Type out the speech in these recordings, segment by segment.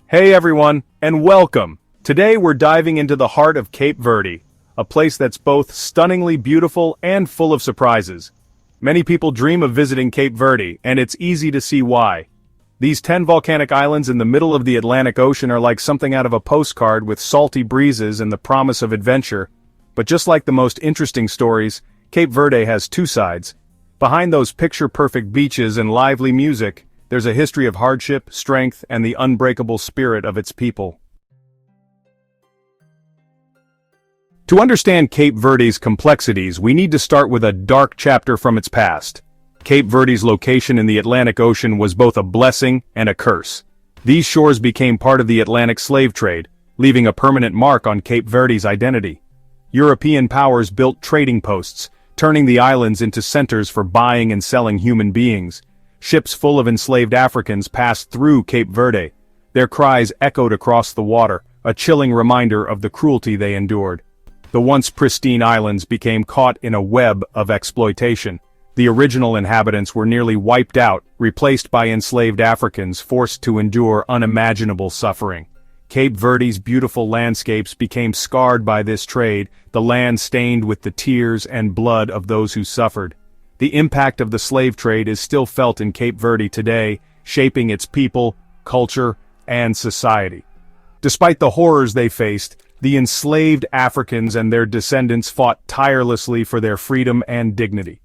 Hey everyone, and welcome! Today we're diving into the heart of Cape Verde, a place that's both stunningly beautiful and full of surprises. Many people dream of visiting Cape Verde, and it's easy to see why. These 10 volcanic islands in the middle of the Atlantic Ocean are like something out of a postcard with salty breezes and the promise of adventure. But just like the most interesting stories, Cape Verde has two sides. Behind those picture-perfect beaches and lively music, there's a history of hardship, strength, and the unbreakable spirit of its people. To understand Cape Verde's complexities, we need to start with a dark chapter from its past. Cape Verde's location in the Atlantic Ocean was both a blessing and a curse. These shores became part of the Atlantic slave trade, leaving a permanent mark on Cape Verde's identity. European powers built trading posts, turning the islands into centers for buying and selling human beings. Ships full of enslaved Africans passed through Cape Verde. Their cries echoed across the water, a chilling reminder of the cruelty they endured. The once pristine islands became caught in a web of exploitation. The original inhabitants were nearly wiped out, replaced by enslaved Africans forced to endure unimaginable suffering. Cape Verde's beautiful landscapes became scarred by this trade, the land stained with the tears and blood of those who suffered. The impact of the slave trade is still felt in Cape Verde today, shaping its people, culture, and society. Despite the horrors they faced, the enslaved Africans and their descendants fought tirelessly for their freedom and dignity.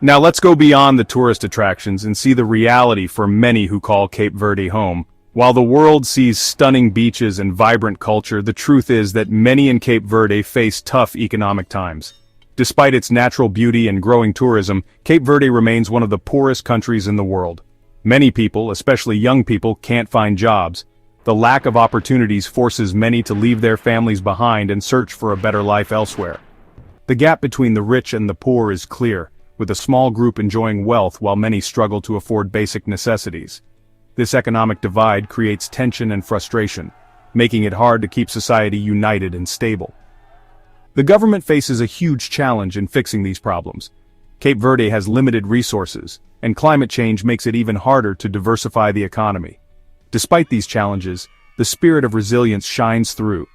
Now let's go beyond the tourist attractions and see the reality for many who call Cape Verde home. While the world sees stunning beaches and vibrant culture, the truth is that many in Cape Verde face tough economic times. Despite its natural beauty and growing tourism, Cape Verde remains one of the poorest countries in the world. Many people, especially young people, can't find jobs. The lack of opportunities forces many to leave their families behind and search for a better life elsewhere. The gap between the rich and the poor is clear, with a small group enjoying wealth while many struggle to afford basic necessities. This economic divide creates tension and frustration, making it hard to keep society united and stable. The government faces a huge challenge in fixing these problems. Cape Verde has limited resources, and climate change makes it even harder to diversify the economy. Despite these challenges, the spirit of resilience shines through.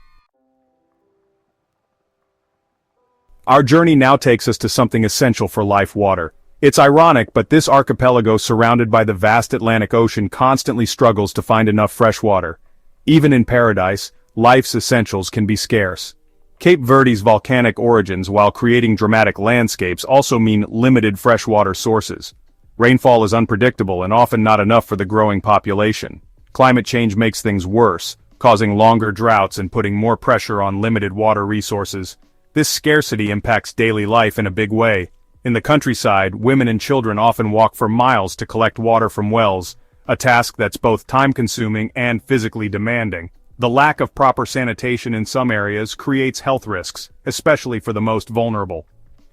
Our journey now takes us to something essential for life: water. It's ironic, but this archipelago surrounded by the vast Atlantic Ocean constantly struggles to find enough fresh water. Even in paradise, life's essentials can be scarce. Cape Verde's volcanic origins, while creating dramatic landscapes, also mean limited freshwater sources. Rainfall is unpredictable and often not enough for the growing population. Climate change makes things worse, causing longer droughts and putting more pressure on limited water resources. This scarcity impacts daily life in a big way. In the countryside, women and children often walk for miles to collect water from wells, a task that's both time-consuming and physically demanding. The lack of proper sanitation in some areas creates health risks, especially for the most vulnerable.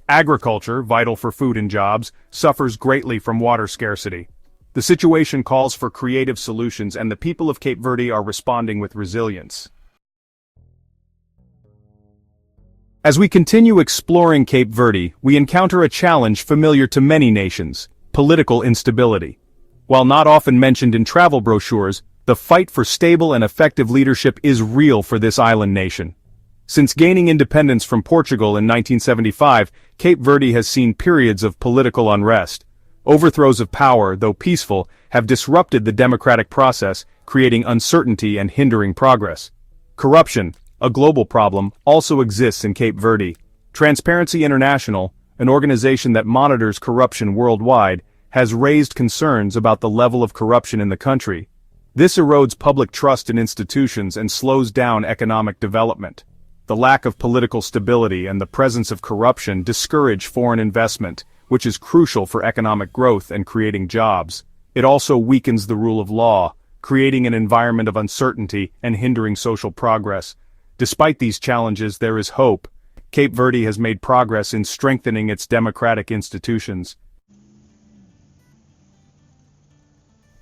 Agriculture, vital for food and jobs, suffers greatly from water scarcity. The situation calls for creative solutions, and the people of Cape Verde are responding with resilience. As we continue exploring Cape Verde, we encounter a challenge familiar to many nations: political instability. While not often mentioned in travel brochures, the fight for stable and effective leadership is real for this island nation. Since gaining independence from Portugal in 1975, Cape Verde has seen periods of political unrest. Overthrows of power, though peaceful, have disrupted the democratic process, creating uncertainty and hindering progress. Corruption, a global problem, also exists in Cape Verde. Transparency International, an organization that monitors corruption worldwide, has raised concerns about the level of corruption in the country. This erodes public trust in institutions and slows down economic development. The lack of political stability and the presence of corruption discourage foreign investment, which is crucial for economic growth and creating jobs. It also weakens the rule of law, creating an environment of uncertainty and hindering social progress. Despite these challenges, there is hope. Cape Verde has made progress in strengthening its democratic institutions.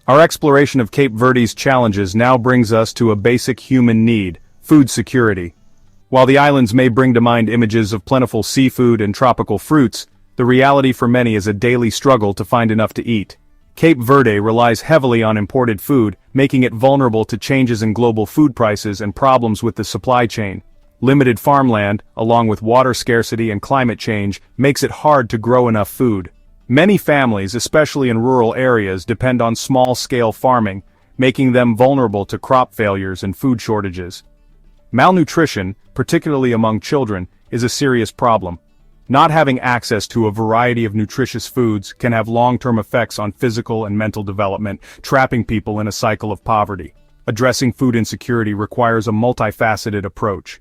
Our exploration of Cape Verde's challenges now brings us to a basic human need: food security. While the islands may bring to mind images of plentiful seafood and tropical fruits, the reality for many is a daily struggle to find enough to eat. Cape Verde relies heavily on imported food, making it vulnerable to changes in global food prices and problems with the supply chain. Limited farmland, along with water scarcity and climate change, makes it hard to grow enough food. Many families, especially in rural areas, depend on small-scale farming, making them vulnerable to crop failures and food shortages. Malnutrition, particularly among children, is a serious problem. Not having access to a variety of nutritious foods can have long-term effects on physical and mental development, trapping people in a cycle of poverty. Addressing food insecurity requires a multifaceted approach.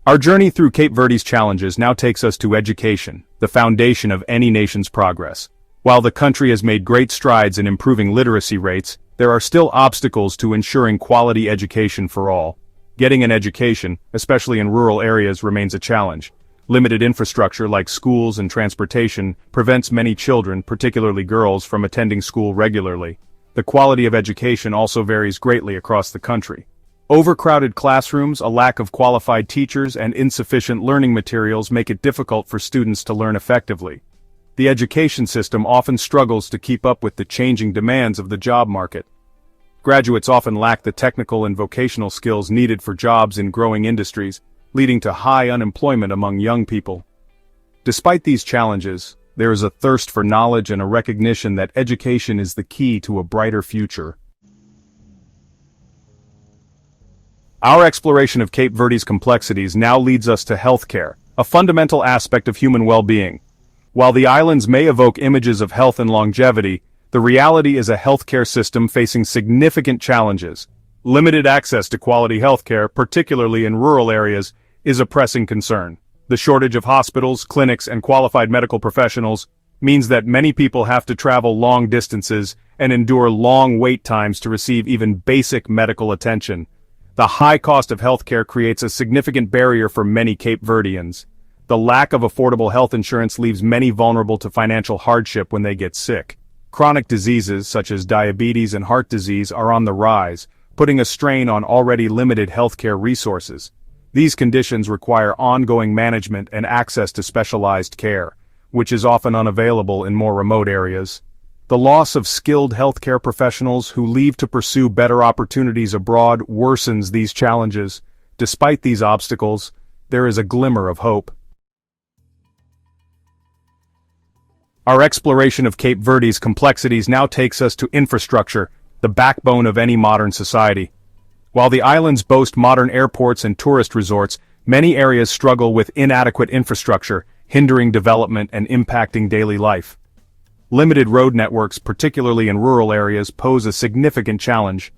Our journey through Cape Verde's challenges now takes us to education, the foundation of any nation's progress. While the country has made great strides in improving literacy rates, there are still obstacles to ensuring quality education for all. Getting an education, especially in rural areas, remains a challenge. Limited infrastructure like schools and transportation prevents many children, particularly girls, from attending school regularly. The quality of education also varies greatly across the country. Overcrowded classrooms, a lack of qualified teachers, and insufficient learning materials make it difficult for students to learn effectively. The education system often struggles to keep up with the changing demands of the job market. Graduates often lack the technical and vocational skills needed for jobs in growing industries, leading to high unemployment among young people. Despite these challenges, there is a thirst for knowledge and a recognition that education is the key to a brighter future. Our exploration of Cape Verde's complexities now leads us to healthcare, a fundamental aspect of human well-being. While the islands may evoke images of health and longevity, the reality is a healthcare system facing significant challenges. Limited access to quality healthcare, particularly in rural areas, is a pressing concern. The shortage of hospitals, clinics, and qualified medical professionals means that many people have to travel long distances and endure long wait times to receive even basic medical attention. The high cost of healthcare creates a significant barrier for many Cape Verdeans. The lack of affordable health insurance leaves many vulnerable to financial hardship when they get sick. Chronic diseases such as diabetes and heart disease are on the rise, putting a strain on already limited healthcare resources. These conditions require ongoing management and access to specialized care, which is often unavailable in more remote areas. The loss of skilled healthcare professionals who leave to pursue better opportunities abroad worsens these challenges. Despite these obstacles, there is a glimmer of hope. Our exploration of Cape Verde's complexities now takes us to infrastructure, the backbone of any modern society. While the islands boast modern airports and tourist resorts, many areas struggle with inadequate infrastructure, hindering development and impacting daily life. Limited road networks, particularly in rural areas, pose a significant challenge.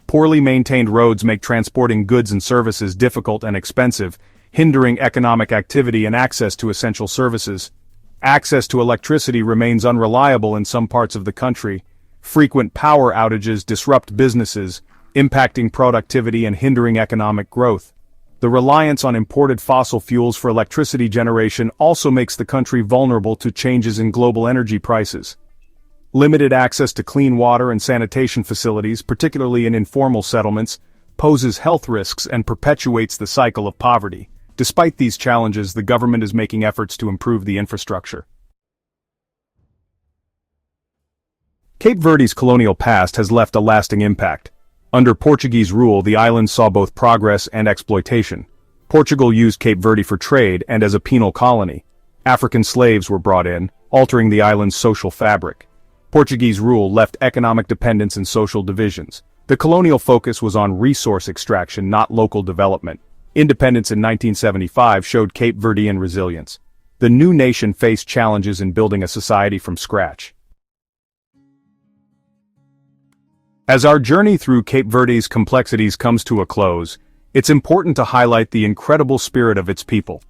Poorly maintained roads make transporting goods and services difficult and expensive, hindering economic activity and access to essential services. Access to electricity remains unreliable in some parts of the country. Frequent power outages disrupt businesses, impacting productivity and hindering economic growth. The reliance on imported fossil fuels for electricity generation also makes the country vulnerable to changes in global energy prices. Limited access to clean water and sanitation facilities, particularly in informal settlements, poses health risks and perpetuates the cycle of poverty. Despite these challenges, the government is making efforts to improve the infrastructure. Cape Verde's colonial past has left a lasting impact. Under Portuguese rule, the islands saw both progress and exploitation. Portugal used Cape Verde for trade and as a penal colony. African slaves were brought in, altering the island's social fabric. Portuguese rule left economic dependence and social divisions. The colonial focus was on resource extraction, not local development. Independence in 1975 showed Cape Verdean resilience. The new nation faced challenges in building a society from scratch. As our journey through Cape Verde's complexities comes to a close, it's important to highlight the incredible spirit of its people.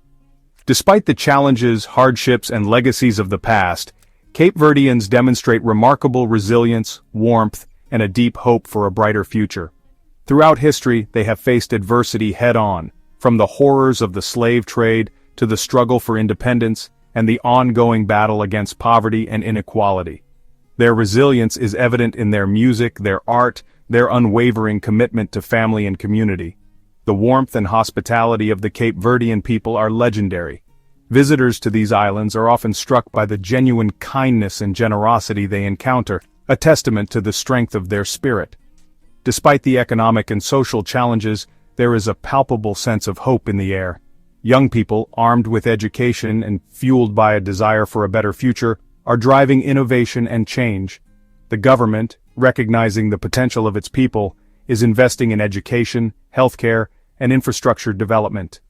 Despite the challenges, hardships, and legacies of the past, Cape Verdeans demonstrate remarkable resilience, warmth, and a deep hope for a brighter future. Throughout history, they have faced adversity head-on, from the horrors of the slave trade to the struggle for independence and the ongoing battle against poverty and inequality. Their resilience is evident in their music, their art, their unwavering commitment to family and community. The warmth and hospitality of the Cape Verdean people are legendary. Visitors to these islands are often struck by the genuine kindness and generosity they encounter, a testament to the strength of their spirit. Despite the economic and social challenges, there is a palpable sense of hope in the air. Young people, armed with education and fueled by a desire for a better future, are driving innovation and change. The government, recognizing the potential of its people, is investing in education, healthcare, and infrastructure development.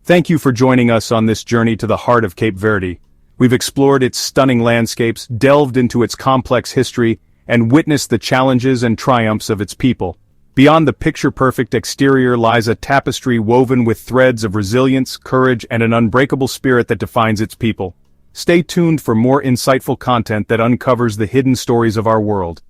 Thank you for joining us on this journey to the heart of Cape Verde. We've explored its stunning landscapes, delved into its complex history, and witnessed the challenges and triumphs of its people. Beyond the picture-perfect exterior lies a tapestry woven with threads of resilience, courage, and an unbreakable spirit that defines its people. Stay tuned for more insightful content that uncovers the hidden stories of our world.